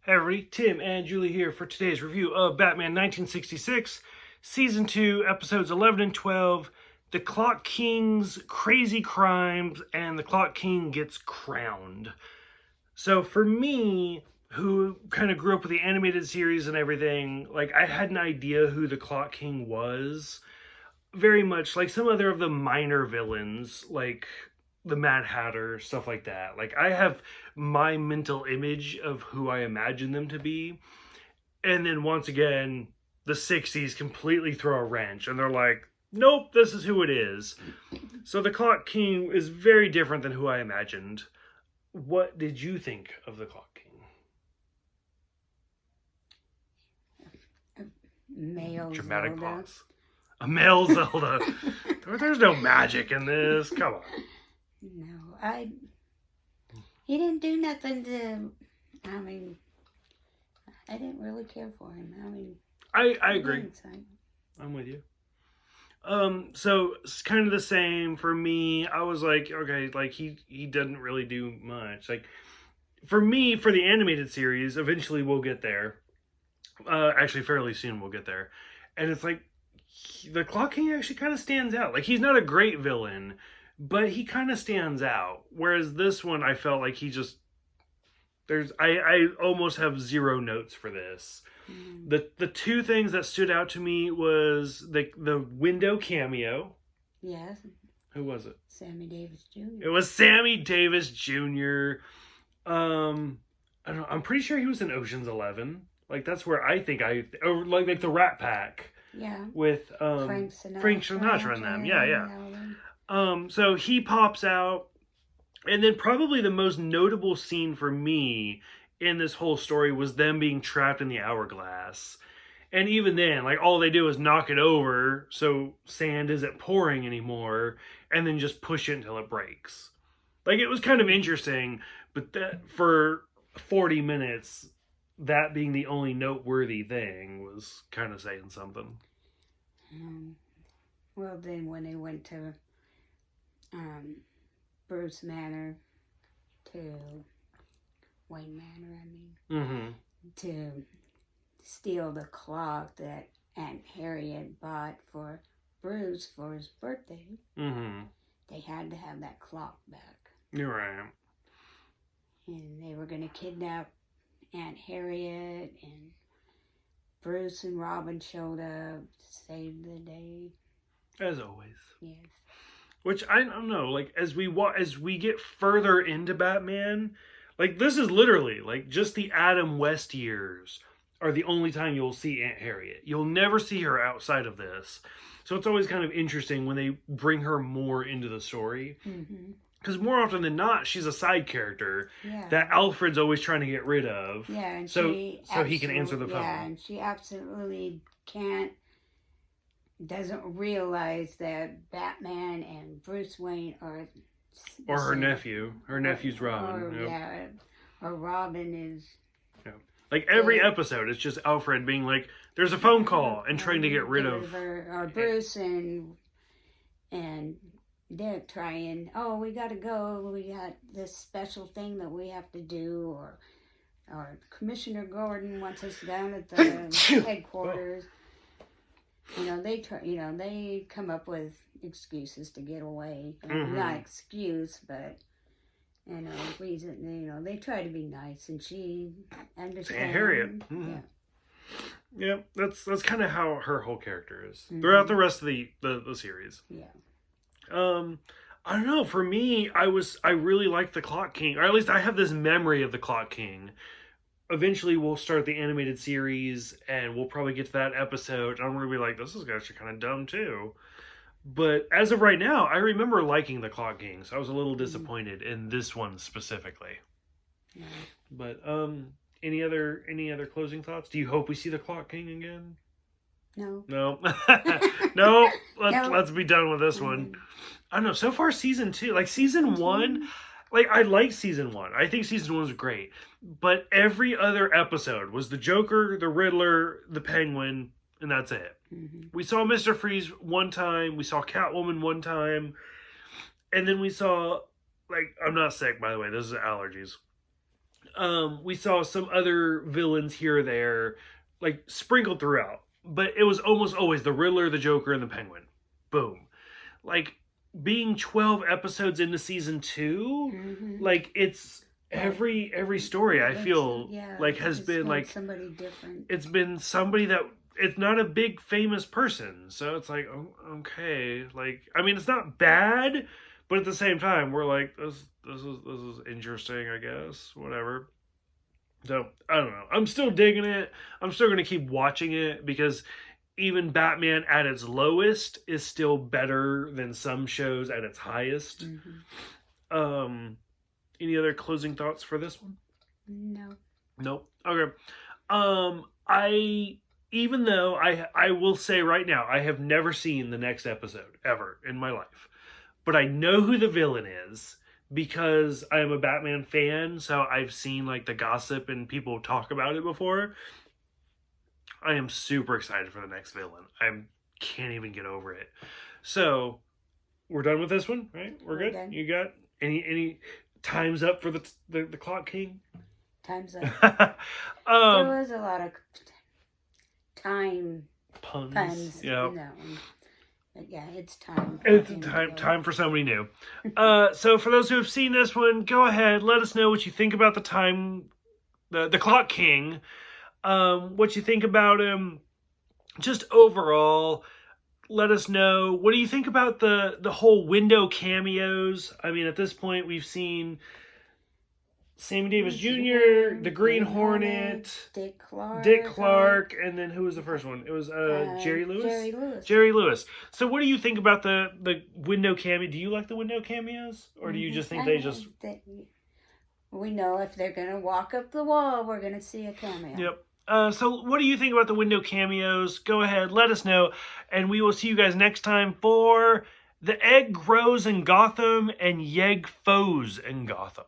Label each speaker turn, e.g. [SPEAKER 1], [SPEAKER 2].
[SPEAKER 1] Hey everybody, Tim and Julie here for today's review of Batman 1966, Season 2, Episodes 11 and 12, The Clock King's Crazy Crimes, and The Clock King Gets Crowned. So for me, who kind of grew up with the animated series and everything, like I had an idea who the Clock King was, very much like some other of the minor villains, like the Mad Hatter, stuff like that. Like I have my mental image of who I imagine them to be. And then once again, the 60s completely throw a wrench and they're like, nope, this is who it is. So the Clock King is very different than who I imagined. What did you think of the Clock King?
[SPEAKER 2] Male
[SPEAKER 1] Dramatic
[SPEAKER 2] Zelda.
[SPEAKER 1] pause. A male Zelda. There's no magic in this. Come on.
[SPEAKER 2] No, he didn't do nothing to, I didn't really care for him.
[SPEAKER 1] I agree. I'm with you. So it's kind of the same for me. I was like, okay, like he doesn't really do much. Like for me, for the animated series, eventually we'll get there. Actually fairly soon we'll get there. And it's like, the Clock King actually kind of stands out. Like he's not a great villain, but he kind of stands out. Whereas this one, I felt like he just, I almost have zero notes for this. The two things that stood out to me was the window cameo.
[SPEAKER 2] Yes.
[SPEAKER 1] Who was it?
[SPEAKER 2] Sammy Davis Jr.
[SPEAKER 1] It was Sammy Davis Jr. I don't know. I'm pretty sure he was in Ocean's 11. Like that's where I think or like the Rat Pack.
[SPEAKER 2] Yeah.
[SPEAKER 1] With
[SPEAKER 2] Frank Sinatra
[SPEAKER 1] and them. Yeah. So he pops out, and then probably the most notable scene for me in this whole story was them being trapped in the hourglass. And even then, like all they do is knock it over so sand isn't pouring anymore, and then just push it until it breaks. Like it was kind of interesting, but that for 40 minutes, that being the only noteworthy thing was kind of saying something.
[SPEAKER 2] Well, then when they went to Bruce Manor to Wayne Manor, to steal the clock that Aunt Harriet bought for Bruce for his birthday, they had to have that clock back.
[SPEAKER 1] You're right.
[SPEAKER 2] And they were going to kidnap Aunt Harriet, and Bruce and Robin showed up to save the day.
[SPEAKER 1] As always.
[SPEAKER 2] Yes.
[SPEAKER 1] Which, I don't know, like, as we get further into Batman, like, this is literally, like, just the Adam West years are the only time you'll see Aunt Harriet. You'll never see her outside of this. So it's always kind of interesting when they bring her more into the story. Because more often than not, she's a side character that Alfred's always trying to get rid of.
[SPEAKER 2] Yeah, and
[SPEAKER 1] so he can answer the phone.
[SPEAKER 2] Yeah, and she absolutely doesn't realize that Batman and Bruce Wayne are...
[SPEAKER 1] Or her nephew. Her nephew's Robin.
[SPEAKER 2] Or Robin is...
[SPEAKER 1] Yeah. Like every episode, it's just Alfred being like, there's a phone call, and trying to get rid of...
[SPEAKER 2] Or Bruce and Dick trying, we gotta go, we got this special thing that we have to do, or Commissioner Gordon wants us down at the headquarters. They come up with excuses to get away. Not excuse, but reason. They try to be nice, and she understands.
[SPEAKER 1] Aunt Harriet. Yeah, that's kind of how her whole character is throughout the rest of the series.
[SPEAKER 2] Yeah.
[SPEAKER 1] I don't know. For me, I really like the Clock King, or at least I have this memory of the Clock King. Eventually, we'll start the animated series, and we'll probably get to that episode. I'm gonna be like, this is actually kind of dumb too. But as of right now, I remember liking the Clock King, so I was a little disappointed in this one specifically.
[SPEAKER 2] Yeah.
[SPEAKER 1] But any other closing thoughts? Do you hope we see the Clock King again?
[SPEAKER 2] No.
[SPEAKER 1] No. No. Let's be done with this one. I don't know. So far, season 2, like season 1, like I like season 1. I think season 1 was great. But every other episode was the Joker, the Riddler, the Penguin, and that's it. We saw Mr. Freeze one time. We saw Catwoman one time. And then we saw, like, I'm not sick, by the way. This is allergies. We saw some other villains here or there, like sprinkled throughout, but it was almost always the Riddler, the Joker, and the Penguin. Boom. Like being 12 episodes into season 2, like it's every story I feel like has been like
[SPEAKER 2] somebody different.
[SPEAKER 1] It's been somebody that it's not a big famous person, so it's like, oh, okay, like I mean it's not bad, but at the same time we're like this is interesting, I guess, whatever. So I don't know, I'm still digging it. I'm still gonna keep watching it because even Batman at its lowest is still better than some shows at its highest. Any other closing thoughts for this one?
[SPEAKER 2] No.
[SPEAKER 1] Nope. Okay. Even though I will say right now, I have never seen the next episode ever in my life, but I know who the villain is because I am a Batman fan. So I've seen like the gossip and people talk about it before. I am super excited for the next villain. I can't even get over it. So we're done with this one, right? We're good. Done. You got any time's up for the Clock King?
[SPEAKER 2] Time's up. There was a lot of puns.
[SPEAKER 1] Yeah.
[SPEAKER 2] But yeah, it's time.
[SPEAKER 1] It's time for somebody new. So for those who have seen this one, go ahead. Let us know what you think about the Clock King. What you think about him, just overall. Let us know. What do you think about the whole window cameos? I mean, at this point, we've seen Sammy Davis Jr., the Green Hornet,
[SPEAKER 2] Dick
[SPEAKER 1] Clark, and then who was the first one? It was Jerry Lewis. Jerry Lewis. So, what do you think about the window cameo? Do you like the window cameos, or do you just think they just?
[SPEAKER 2] We know if they're gonna walk up the wall, we're gonna see a cameo.
[SPEAKER 1] Yep. So what do you think about the window cameos? Go ahead, let us know. And we will see you guys next time for The Egg Grows in Gotham and Yeg Foes in Gotham.